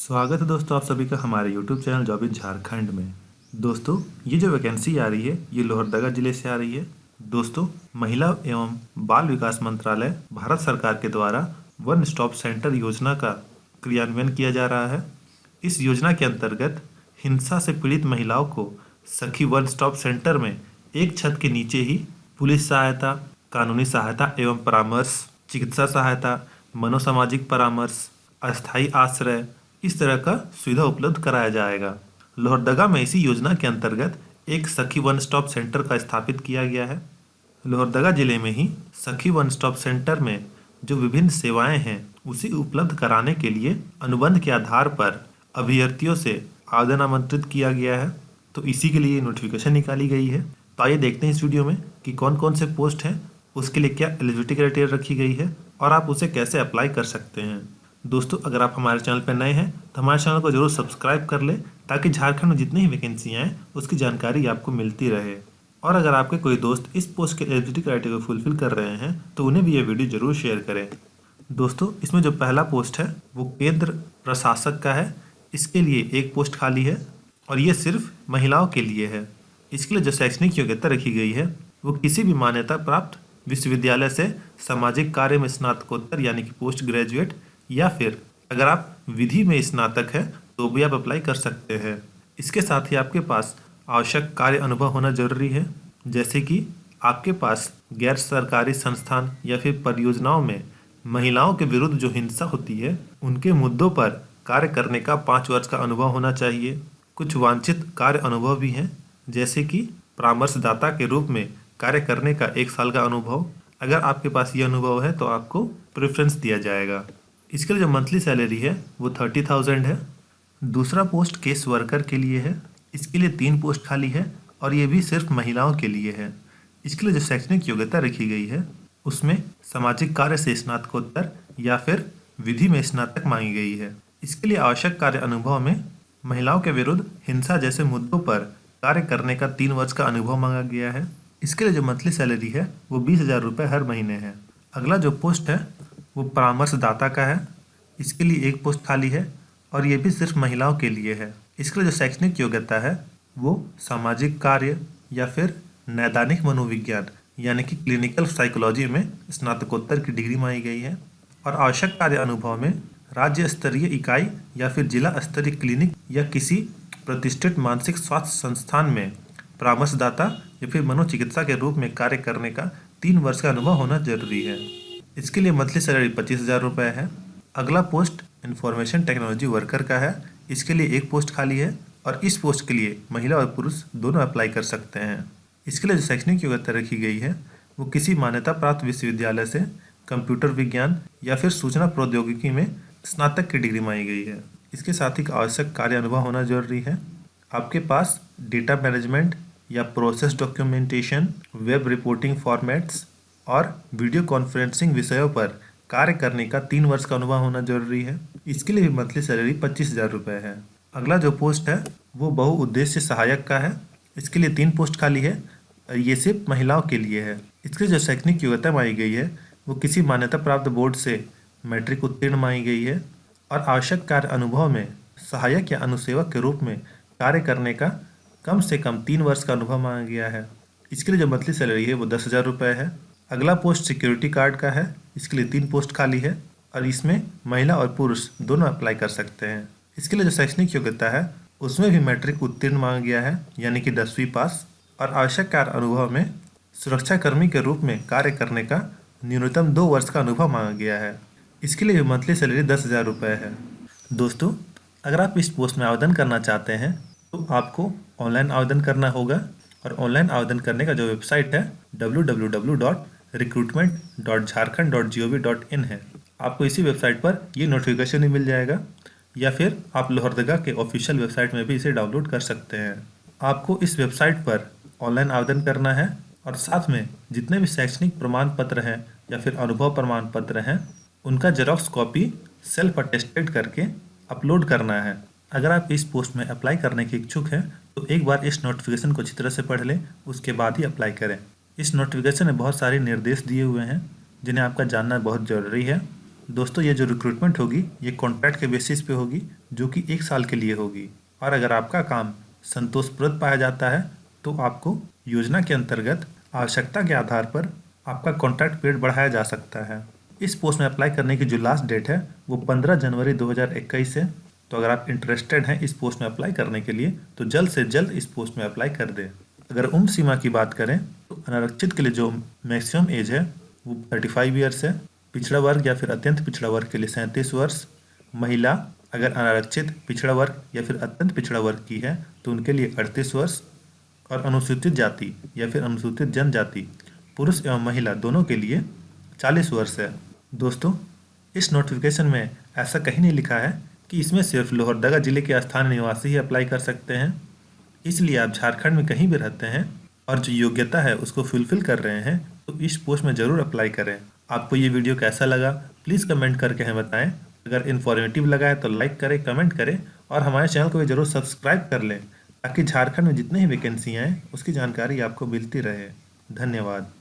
स्वागत है दोस्तों आप सभी का हमारे YouTube channel job in Jharkhand में। दोस्तों ये जो वैकेंसी आ रही है ये लोहरदगा जिले से आ रही है। दोस्तों महिला एवं बाल विकास मंत्रालय भारत सरकार के द्वारा वन स्टॉप सेंटर योजना का क्रियान्वयन किया जा रहा है। इस योजना के अंतर्गत हिंसा से पीड़ित महिलाओं को सखी वन स्टॉप सेंटर में एक छत के नीचे ही पुलिस सहायता, कानूनी सहायता एवं परामर्श, चिकित्सा सहायता, मनोसामाजिक परामर्श, अस्थायी आश्रय इस तरह का सुविधा उपलब्ध कराया जाएगा। लोहरदगा में इसी योजना के अंतर्गत एक सखी वन स्टॉप सेंटर का स्थापित किया गया है। लोहरदगा जिले में ही सखी वन स्टॉप सेंटर में जो विभिन्न सेवाएं हैं उसे उपलब्ध कराने के लिए अनुबंध के आधार पर अभ्यर्थियों से आवेदन आमंत्रित किया गया है। तो इसी के लिए नोटिफिकेशन निकाली गई है। तो आइए देखते हैं इस वीडियो में कि कौन कौन से पोस्ट हैं, उसके लिए क्या एलिजिबिलिटी क्राइटेरिया रखी गई है और आप उसे कैसे अप्लाई कर सकते हैं। दोस्तों अगर आप हमारे चैनल पर नए हैं तो हमारे चैनल को जरूर सब्सक्राइब कर लें ताकि झारखंड में जितनी ही वैकेंसियाँ हैं उसकी जानकारी आपको मिलती रहे। और अगर आपके कोई दोस्त इस पोस्ट के एलिजिबिलिटी क्राइटेरिया को फुलफिल कर रहे हैं तो उन्हें भी ये वीडियो जरूर शेयर करें। दोस्तों इसमें जो पहला पोस्ट है वो केंद्र प्रशासक का है। इसके लिए एक पोस्ट खाली है और ये सिर्फ महिलाओं के लिए है। इसके लिए जो शैक्षणिक योग्यता रखी गई है वो किसी भी मान्यता प्राप्त विश्वविद्यालय से सामाजिक कार्य में स्नातकोत्तर यानी कि पोस्ट ग्रेजुएट, या फिर अगर आप विधि में स्नातक हैं तो भी आप अप्लाई कर सकते हैं। इसके साथ ही आपके पास आवश्यक कार्य अनुभव होना जरूरी है, जैसे कि आपके पास गैर सरकारी संस्थान या फिर परियोजनाओं में महिलाओं के विरुद्ध जो हिंसा होती है उनके मुद्दों पर कार्य करने का 5 वर्ष का अनुभव होना चाहिए। कुछ वांछित कार्य अनुभव भी हैं, जैसे कि परामर्शदाता के रूप में कार्य करने का 1 साल का अनुभव। अगर आपके पास ये अनुभव है तो आपको प्रेफरेंस दिया जाएगा। इसके लिए जो मंथली सैलरी है वो 30,000 है। दूसरा पोस्ट केस वर्कर के लिए है। इसके लिए 3 पोस्ट खाली है और ये भी सिर्फ महिलाओं के लिए है। इसके लिए जो शैक्षणिक योग्यता रखी गई है उसमें सामाजिक कार्य से स्नातकोत्तर या फिर विधि में स्नातक मांगी गई है। इसके लिए आवश्यक कार्य अनुभव में महिलाओं के विरुद्ध हिंसा जैसे मुद्दों पर कार्य करने का 3 वर्ष का अनुभव मांगा गया है। इसके लिए जो मंथली सैलरी है वो 20,000 रुपये हर महीने है। अगला जो पोस्ट है वो परामर्शदाता का है। इसके लिए एक पोस्ट खाली है और ये भी सिर्फ महिलाओं के लिए है। इसके लिए जो शैक्षणिक योग्यता है वो सामाजिक कार्य या फिर नैदानिक मनोविज्ञान यानी कि क्लिनिकल साइकोलॉजी में स्नातकोत्तर की डिग्री मांगी गई है। और आवश्यक कार्य अनुभव में राज्य स्तरीय इकाई या फिर जिला स्तरीय क्लिनिक या किसी प्रतिष्ठित मानसिक स्वास्थ्य संस्थान में परामर्शदाता या फिर मनोचिकित्सा के रूप में कार्य करने का 3 वर्ष का अनुभव होना जरूरी है। इसके लिए मंथली सैलरी 25,000 रुपये है। अगला पोस्ट इंफॉर्मेशन टेक्नोलॉजी वर्कर का है। इसके लिए एक पोस्ट खाली है और इस पोस्ट के लिए महिला और पुरुष दोनों अप्लाई कर सकते हैं। इसके लिए जो शैक्षणिक योग्यता रखी गई है वो किसी मान्यता प्राप्त विश्वविद्यालय से कंप्यूटर विज्ञान या फिर सूचना प्रौद्योगिकी में स्नातक की डिग्री मांगी गई है। इसके साथ ही आवश्यक कार्य अनुभव होना जरूरी है। आपके पास डेटा मैनेजमेंट या process documentation, web reporting formats और वीडियो कॉन्फ्रेंसिंग विषयों पर कार्य करने का 3 वर्ष का अनुभव होना जरूरी है। इसके लिए भी मंथली सैलरी 25,000 रुपये है। अगला जो पोस्ट है वो बहुउद्देश्य सहायक का है। इसके लिए 3 पोस्ट खाली है और ये सिर्फ महिलाओं के लिए है। इसके लिए जो शैक्षणिक योग्यता मांगी गई है वो किसी मान्यता प्राप्त बोर्ड से मैट्रिक उत्तीर्ण मांगी गई है और आवश्यक कार्य अनुभव में सहायक या अनुसेवक के रूप में कार्य करने का कम से कम 3 वर्ष का अनुभव मांगा गया है। इसके लिए जो मंथली सैलरी है वो 10,000 रुपये है। अगला पोस्ट सिक्योरिटी गार्ड का है। इसके लिए 3 पोस्ट खाली है और इसमें महिला और पुरुष दोनों अप्लाई कर सकते हैं। इसके लिए जो शैक्षणिक योग्यता है उसमें भी मैट्रिक उत्तीर्ण मांगा गया है यानी कि 10वीं पास। और आवश्यक कार्य अनुभव में सुरक्षाकर्मी के रूप में कार्य करने का न्यूनतम 2 वर्ष का अनुभव मांगा गया है। इसके लिए भी मंथली सैलरी 10,000 रुपये है। दोस्तों अगर आप इस पोस्ट में आवेदन करना चाहते हैं तो आपको ऑनलाइन आवेदन करना होगा और ऑनलाइन आवेदन करने का जो वेबसाइट है www.recruitment.jharkhand.gov.in है। आपको इसी वेबसाइट पर ये नोटिफिकेशन ही मिल जाएगा या फिर आप लोहरदगा के ऑफिशियल वेबसाइट में भी इसे डाउनलोड कर सकते हैं। आपको इस वेबसाइट पर ऑनलाइन आवेदन करना है और साथ में जितने भी शैक्षणिक प्रमाण पत्र हैं या फिर अनुभव प्रमाण पत्र हैं उनका जेरॉक्स कॉपी सेल्फ अटेस्टेड करके अपलोड करना है। अगर आप इस पोस्ट में अप्लाई करने के इच्छुक हैं तो एक बार इस नोटिफिकेशन को अच्छी तरह से पढ़ लें, उसके बाद ही अप्लाई करें। इस नोटिफिकेशन में बहुत सारे निर्देश दिए हुए हैं जिन्हें आपका जानना बहुत ज़रूरी है। दोस्तों ये जो रिक्रूटमेंट होगी ये कॉन्ट्रैक्ट के बेसिस पे होगी, जो कि 1 साल के लिए होगी। और अगर आपका काम संतोषप्रद पाया जाता है तो आपको योजना के अंतर्गत आवश्यकता के आधार पर आपका कॉन्ट्रैक्ट पीरियड बढ़ाया जा सकता है। इस पोस्ट में अप्लाई करने की जो लास्ट डेट है वो 15 जनवरी 2021 है। तो अगर आप इंटरेस्टेड हैं इस पोस्ट में अप्लाई करने के लिए तो जल्द से जल्द इस पोस्ट में अप्लाई कर दें। अगर उम्र सीमा की बात करें तो अनारक्षित के लिए जो मैक्सिमम एज है वो 35 ईयर्स है। पिछड़ा वर्ग या फिर अत्यंत पिछड़ा वर्ग के लिए 37 वर्ष। महिला अगर अनारक्षित पिछड़ा वर्ग या फिर अत्यंत पिछड़ा वर्ग की है तो उनके लिए 38 वर्ष। और अनुसूचित जाति या फिर अनुसूचित जनजाति पुरुष एवं महिला दोनों के लिए 40 वर्ष है। दोस्तों इस नोटिफिकेशन में ऐसा कहीं नहीं लिखा है कि इसमें सिर्फ लोहरदगा जिले के स्थानीय निवासी ही अप्लाई कर सकते हैं। इसलिए आप झारखंड में कहीं भी रहते हैं और जो योग्यता है उसको फुलफिल कर रहे हैं तो इस पोस्ट में ज़रूर अप्लाई करें। आपको ये वीडियो कैसा लगा प्लीज़ कमेंट करके हमें बताएं। अगर इन्फॉर्मेटिव लगा है तो लाइक करें, कमेंट करें और हमारे चैनल को भी ज़रूर सब्सक्राइब कर लें ताकि झारखंड में जितनी ही वैकेंसी हैं उसकी जानकारी आपको मिलती रहे। धन्यवाद।